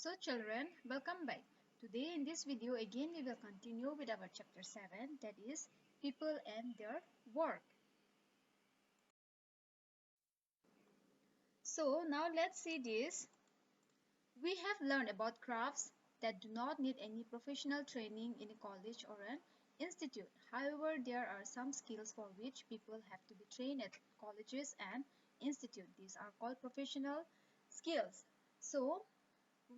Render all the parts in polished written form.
So children, welcome back. Today in this video again we will continue with our chapter 7, that is people and their work. So now let's see this. We have learned about crafts that do not need any professional training in a college or an institute. However, there are some skills for which people have to be trained at colleges and institutes. These are called professional skills. So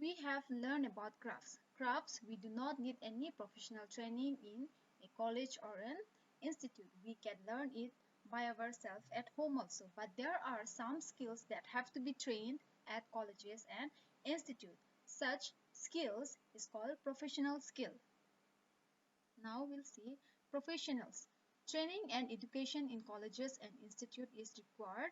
we have learned about crafts. Crafts, we do not need any professional training in a college or an institute. We can learn it by ourselves at home also. But there are some skills that have to be trained at colleges and institute. Such skills is called professional skill. Now we'll see professionals. Training and education in colleges and institute is required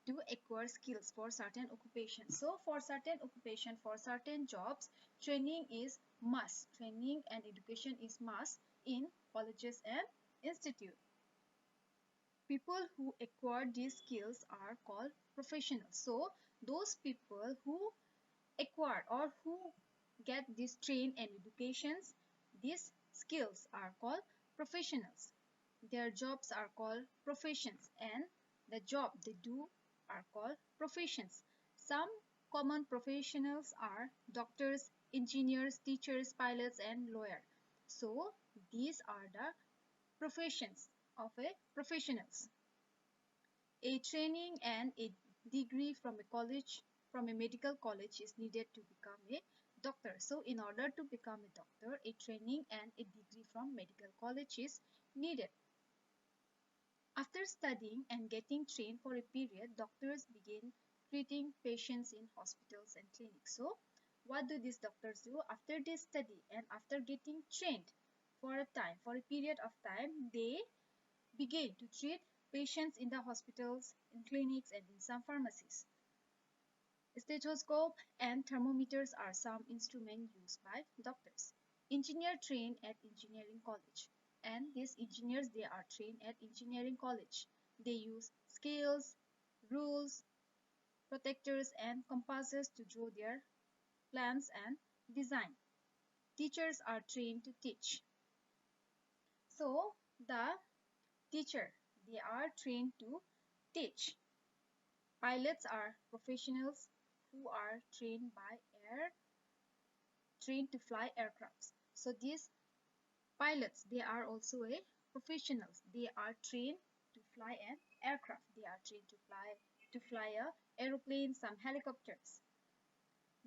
to acquire skills for certain occupations. So for certain occupation, for certain jobs, training is must. Training and education is must in colleges and institute. People who acquire these skills are called professionals. So those people who acquire or who get these trained and educations, these skills are called professionals. Their jobs are called professions and the job they do are called professions. Some common professionals are doctors, engineers, teachers, pilots and lawyers. So these are the professions of a professionals. A training and a degree from a medical college is needed to become a doctor. So in order to become a doctor, a training and a degree from medical college is needed. After studying and getting trained for a period, doctors begin treating patients in hospitals and clinics. So what do these doctors do? After they study and after getting trained for a period of time, they begin to treat patients in the hospitals, in clinics, and in some pharmacies. Stethoscope and thermometers are some instruments used by doctors. Engineer trained at engineering college, and these engineers they are trained at engineering college. They use scales, rules, protectors, and compasses to draw their plans and design. Teachers are trained to teach. So the teacher they are trained to teach. Pilots are professionals who are trained to fly aircrafts. So these pilots they are also a professionals. They are trained to fly an aircraft. They are trained to fly a aeroplane, some helicopters.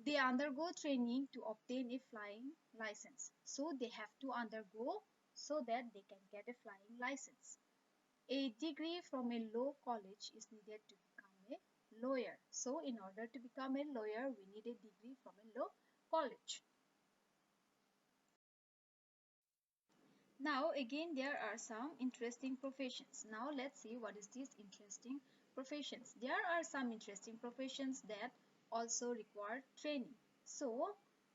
They undergo training to obtain a flying license. So they have to undergo so that they can get a flying license. A degree from a law college is needed to become a lawyer. So in order to become a lawyer, we need a degree from a law college. Now again there are some interesting professions. Now let's see what is these interesting professions. There are some interesting professions that also require training. So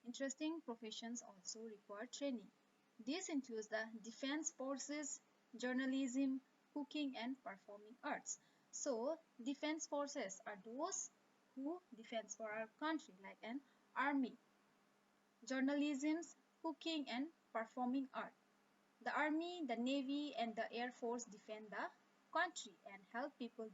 interesting professions also require training. This includes the defense forces, journalism, cooking and performing arts. So defense forces are those who defend for our country like an army. Journalism, cooking and performing art. The army, the navy, and the air force defend the country and help people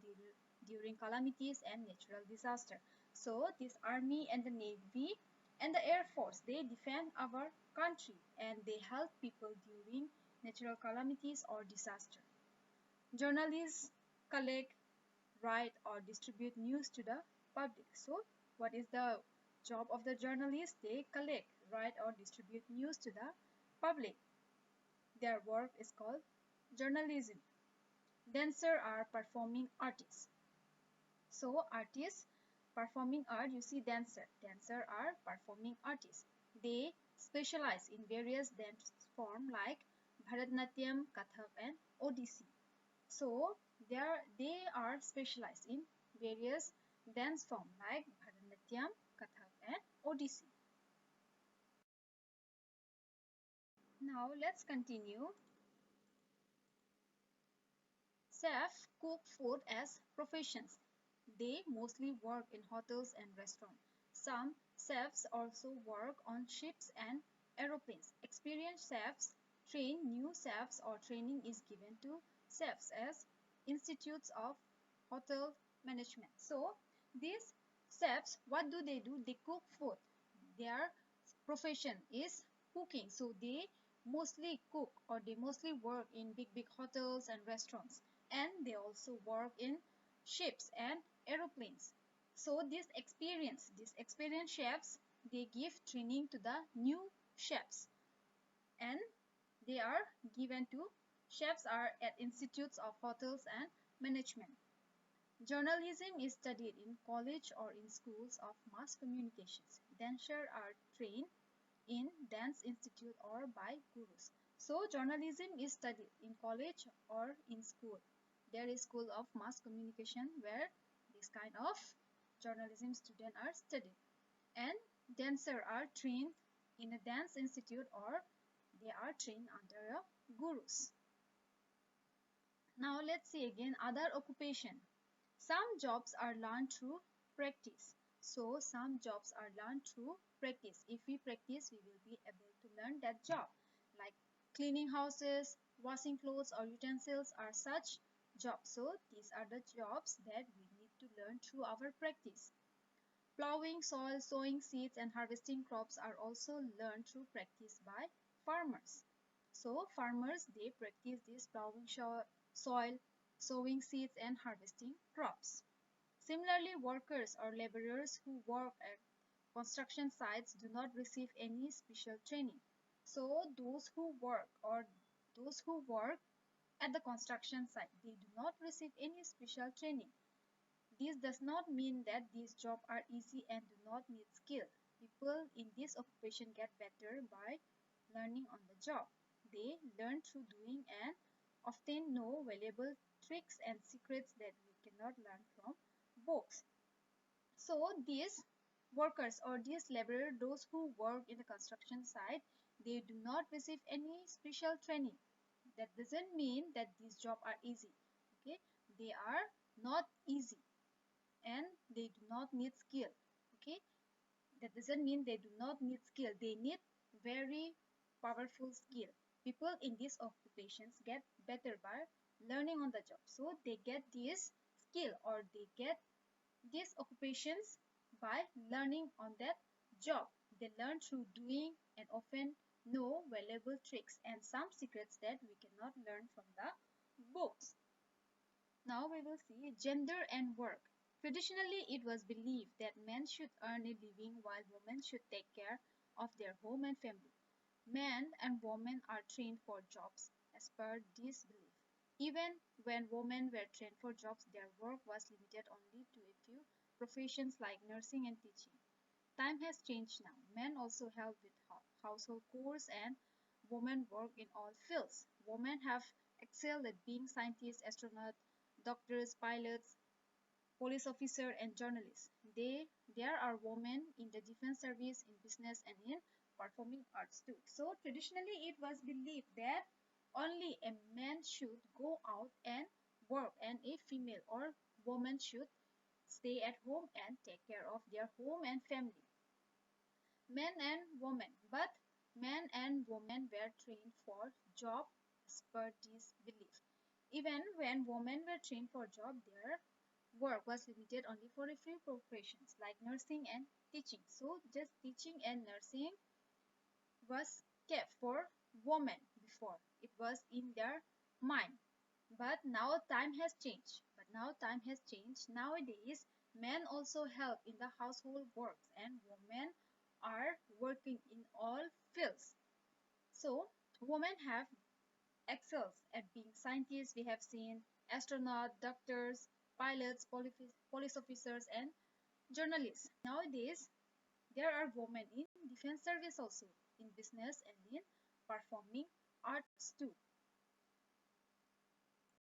during calamities and natural disaster. So this army and the navy and the air force, they defend our country and they help people during natural calamities or disaster. Journalists collect, write, or distribute news to the public. So what is the job of the journalist? They collect, write, or distribute news to the public. Their work is called journalism. Dancers are performing artists. So artists performing art, you see dancer. Dancers are performing artists. They specialize in various dance forms like Bharatanatyam, Kathak and Odissi. So they are specialized in various dance forms like Bharatanatyam, Kathak and Odissi. Now let's continue. Chefs cook food as professions. They mostly work in hotels and restaurants. Some chefs also work on ships and aeroplanes. Experienced chefs train new chefs or training is given to chefs as institutes of hotel management. So these chefs, what do? They cook food. Their profession is cooking. So they mostly cook or they mostly work in big hotels and restaurants. And they also work in ships and aeroplanes. So these experienced chefs, they give training to the new chefs, and they are given to chefs are at institutes of hotels and management. Journalism is studied in college or in schools of mass communications. Dancers are trained in dance institute or by gurus. So journalism is studied in college or in school. There is school of mass communication where this kind of journalism students are studied. And dancers are trained in a dance institute or they are trained under a gurus. Now let's see again other occupation. Some jobs are learned through practice. So some jobs are learned through practice. If we practice, we will be able to learn that job. Like cleaning houses, washing clothes or utensils are such jobs. So these are the jobs that we need to learn through our practice. Plowing soil, sowing seeds and harvesting crops are also learned through practice by farmers. So farmers, they practice this plowing soil, sowing seeds and harvesting crops. Similarly, workers or laborers who work at construction sites do not receive any special training. So those who work at the construction site, they do not receive any special training. This does not mean that these jobs are easy and do not need skill. People in this occupation get better by learning on the job. They learn through doing and often know valuable tricks and secrets that we cannot learn from books. So these workers or these laborers, those who work in the construction site, they do not receive any special training. That doesn't mean that these jobs are easy. Okay, they are not easy and they do not need skill. Okay, that doesn't mean they do not need skill. They need very powerful skill. People in these occupations get better by learning on the job. So they get this skill or they get these occupations by learning on that job. They learn through doing and often know valuable tricks and some secrets that we cannot learn from the books. Now we will see gender and work. Traditionally, it was believed that men should earn a living while women should take care of their home and family. Men and women are trained for jobs as per this belief. Even when women were trained for jobs, their work was limited only to a few professions like nursing and teaching. Time has changed now. Men also help with household chores and women work in all fields. Women have excelled at being scientists, astronauts, doctors, pilots, police officer and journalists. There are women in the defense service, in business and in performing arts too. So traditionally it was believed that only a man should go out and work and a female or woman should stay at home and take care of their home and family. Men and women, but men and women were trained for job as per this belief. Even when women were trained for job, their work was limited only for a few professions like nursing and teaching. So just teaching and nursing was kept for women before. It was in their mind. But now time has changed. Nowadays, men also help in the household works and women are working in all fields. So women have excels at being scientists. We have seen astronauts, doctors, pilots, police officers, and journalists. Nowadays, there are women in defense service also, in business and in performing arts too.